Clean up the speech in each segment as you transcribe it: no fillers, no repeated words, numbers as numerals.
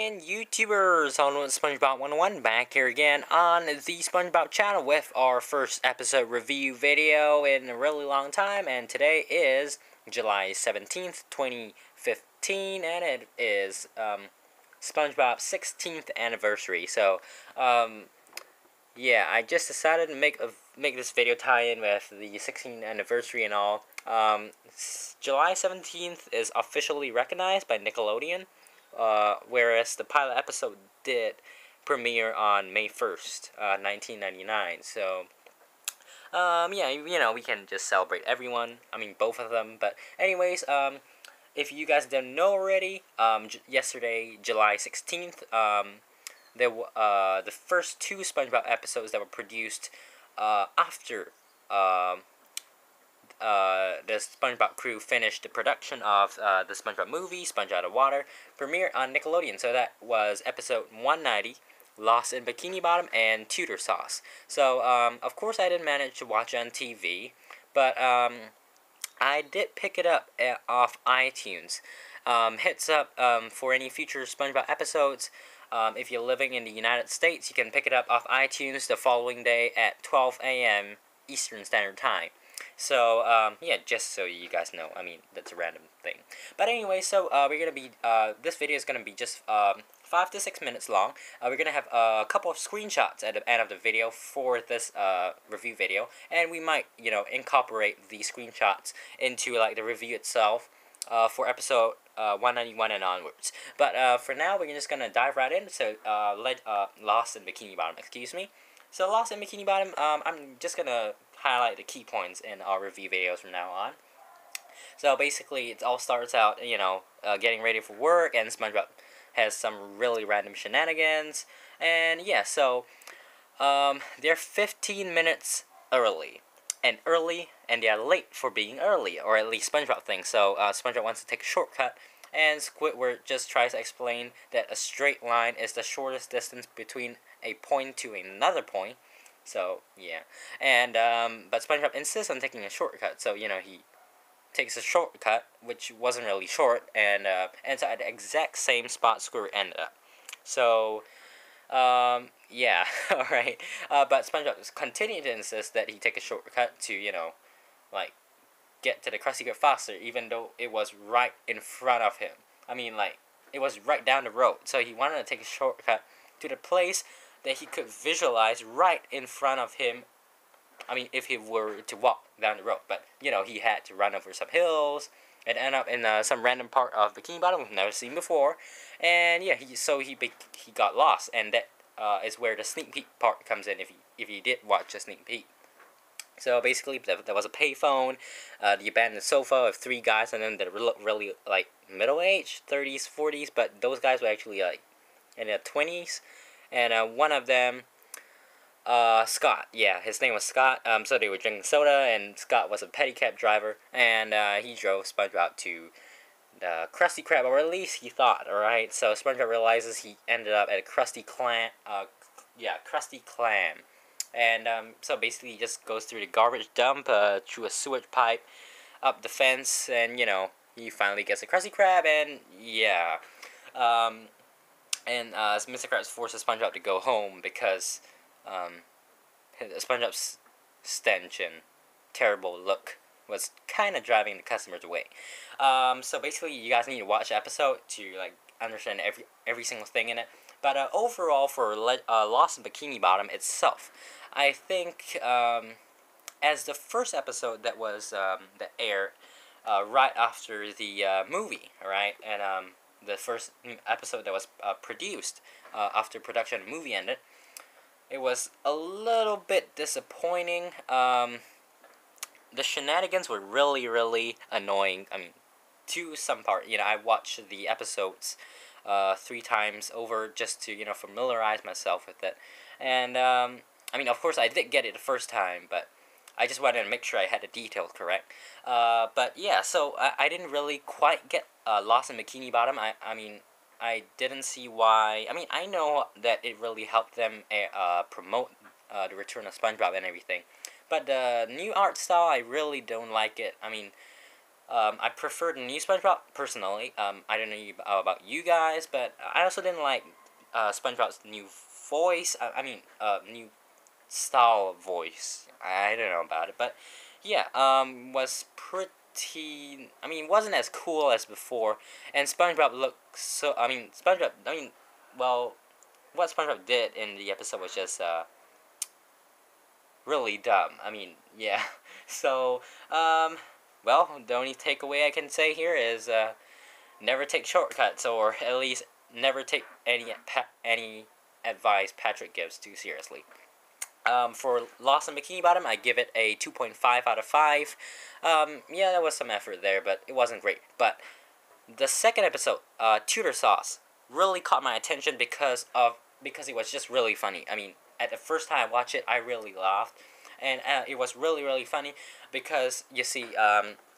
and YouTubers, all with SpongeBob 101 back here again on the SpongeBob channel with our first episode review video in a really long time, and today is July 17th, 2015, and it is SpongeBob's 16th anniversary. So, yeah, I just decided to make this video tie-in with the 16th anniversary and all. July 17th is officially recognized by Nickelodeon, whereas the pilot episode did premiere on May 1st, 1999. So, yeah, we can just celebrate everyone. I mean, both of them. But anyways, if you guys don't know already, yesterday, July 16th, the first two SpongeBob episodes that were produced after the SpongeBob crew finished the production of the SpongeBob movie, Sponge Out of Water, premiered on Nickelodeon. So that was episode 190, Lost in Bikini Bottom, and Tutor Sauce. So, of course, I didn't manage to watch it on TV, but I did pick it up off iTunes. Heads up for any future SpongeBob episodes. If you're living in the United States, you can pick it up off iTunes the following day at 12 a.m. Eastern Standard Time. So, yeah, just so you guys know, I mean, that's a random thing. But anyway, so, we're gonna be, this video is gonna be just, 5 to 6 minutes long. We're gonna have a couple of screenshots at the end of the video for this, review video. And we might, incorporate the screenshots into, like, the review itself, for episode, 191 and onwards. But, for now, we're just gonna dive right in. So, Lost in Bikini Bottom, excuse me. So, Lost in Bikini Bottom, I'm just gonna highlight the key points in our review videos from now on. So basically, it all starts out, getting ready for work, and SpongeBob has some really random shenanigans, and yeah, so they're 15 minutes early, and they are late for being early, or at least SpongeBob thinks so. SpongeBob wants to take a shortcut, and Squidward just tries to explain that a straight line is the shortest distance between a point to another point. So, yeah. And, but SpongeBob insists on taking a shortcut. So, he takes a shortcut, which wasn't really short, and ends up at the exact same spot Squidward ended up. So, yeah, alright. But SpongeBob continued to insist that he take a shortcut to, get to the Krusty Krab faster, even though it was right in front of him. I mean, it was right down the road. So he wanted to take a shortcut to the place that he could visualize right in front of him. I mean, if he were to walk down the road. But, he had to run over some hills and end up in some random part of Bikini Bottom we've never seen before. And, yeah, he got lost. And that is where the sneak peek part comes in if you did watch the sneak peek. So, basically, there was a payphone, the abandoned sofa of three guys, and then they looked really, middle-aged, 30s, 40s. But those guys were actually, in their 20s. And one of them, Scott, yeah, his name was Scott. So they were drinking soda, and Scott was a pedicab driver, and he drove SpongeBob to the Krusty Krab, or at least he thought. All right, so SpongeBob realizes he ended up at a Krusty Clam, and so basically he just goes through the garbage dump, through a sewage pipe, up the fence, and he finally gets a Krusty Krab, and yeah. And Mr. Krabs forces SpongeBob to go home because SpongeBob's stench and terrible look was kind of driving the customers away. So basically, you guys need to watch the episode to understand every single thing in it. But overall, for Lost in Bikini Bottom itself, I think as the first episode that was that aired right after the movie, right, and the first episode that was produced after production of the movie ended, it was a little bit disappointing. The shenanigans were really, really annoying. I mean, to some part, I watched the episodes 3 times over just to, familiarize myself with it. And, I mean, of course, I did get it the first time, but I just wanted to make sure I had the details correct. But yeah, so I didn't really quite get Lost in Bikini Bottom. I mean, I didn't see why. I mean, I know that it really helped them promote the return of SpongeBob and everything. But the new art style, I really don't like it. I mean, I prefer the new SpongeBob personally. I don't know about you guys, but I also didn't like SpongeBob's new voice. I mean, new style of voice. I don't know about it, but yeah, was pretty. I mean, wasn't as cool as before, and SpongeBob looked so. I mean, SpongeBob. I mean, well, what SpongeBob did in the episode was just really dumb. I mean, yeah. So, well, the only takeaway I can say here is never take shortcuts, or at least never take any advice Patrick gives too seriously. For Lost in Bikini Bottom, I give it a 2.5 out of 5. Yeah, there was some effort there, but it wasn't great. But the second episode, Tutor Sauce, really caught my attention because it was just really funny. I mean, at the first time I watched it, I really laughed, and it was really funny because you see,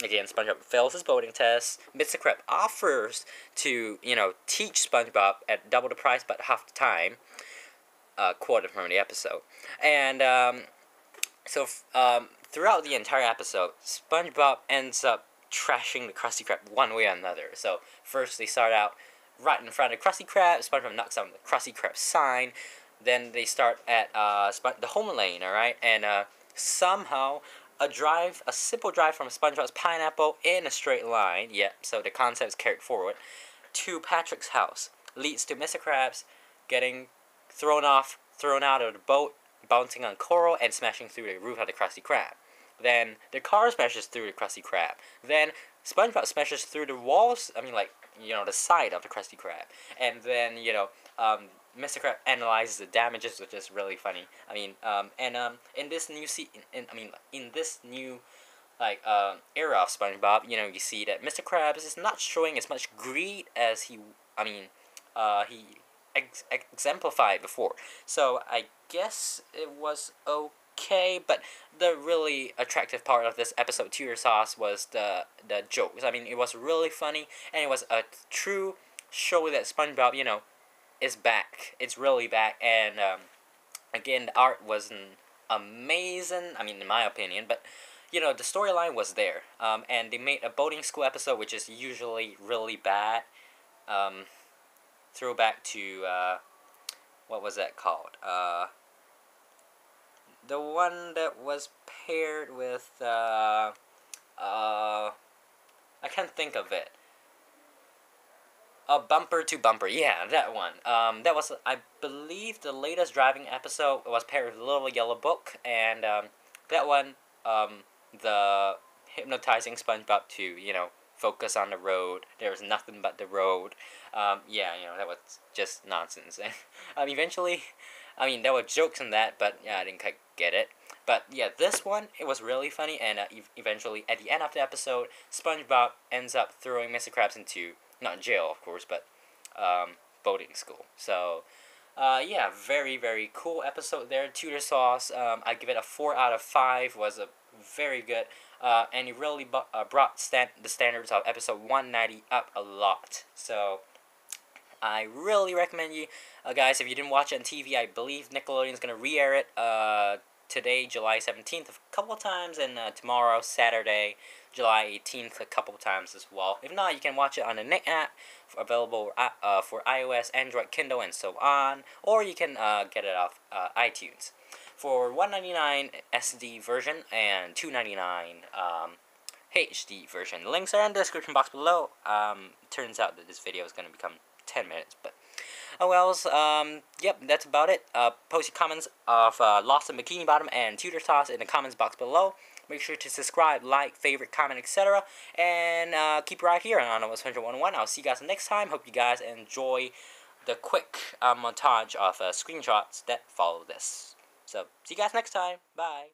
again, SpongeBob fails his boating test. Mr. Krabs offers to teach SpongeBob at double the price but half the time. Quoted from the episode, and so throughout the entire episode, SpongeBob ends up trashing the Krusty Krab one way or another. So first they start out right in front of the Krusty Krab. SpongeBob knocks down the Krusty Krab sign. Then they start at the home lane, all right, and somehow a simple drive from SpongeBob's pineapple in a straight line. Yep. So the concept is carried forward to Patrick's house, leads to Mr. Krabs getting thrown out of the boat, bouncing on coral, and smashing through the roof of the Krusty Krab. Then the car smashes through the Krusty Krab. Then SpongeBob smashes through the walls. I mean, like, the side of the Krusty Krab. And then Mr. Krabs analyzes the damages, which is really funny. I mean, in this new in this new era of SpongeBob, you see that Mr. Krabs is not showing as much greed as he exemplified before. So I guess it was okay, but the really attractive part of this episode, Tutor Sauce, was the jokes. I mean, it was really funny, and it was a true show that SpongeBob, is back. It's really back, and again, the art wasn't amazing, I mean, in my opinion, but the storyline was there, and they made a boating school episode, which is usually really bad. Throwback to what was that called? The one that was paired with I can't think of it. Bumper to Bumper, yeah, that one. That was, I believe, the latest driving episode was paired with Little Yellow Book, and that one, the hypnotizing SpongeBob to focus on the road. There was nothing but the road. Yeah, that was just nonsense. Eventually, there were jokes in that, but yeah, I didn't quite get it. But yeah, this one, it was really funny, and eventually, at the end of the episode, SpongeBob ends up throwing Mr. Krabs into, not jail, of course, but boating school. So, yeah, very cool episode there. Tutor Sauce, I give it a 4 out of 5. Was a very good, and it really brought the standards of episode 190 up a lot. So, I really recommend you, guys, if you didn't watch it on TV, I believe Nickelodeon's going to re-air it today, July 17th, a couple of times, and tomorrow, Saturday, July 18th, a couple of times as well. If not, you can watch it on the Nick app, available for iOS, Android, Kindle, and so on, or you can get it off iTunes. For $1.99 SD version and $2.99 HD version. Links are in the description box below. Turns out that this video is going to become 10 minutes, but oh well. Yep, that's about it. Post your comments of Lost in Bikini Bottom and Tutor Sauce in the comments box below. Make sure to subscribe, like, favorite, comment, etc. And keep right here on Almost 101. I'll see you guys next time. Hope you guys enjoy the quick montage of screenshots that follow this. So, see you guys next time. Bye.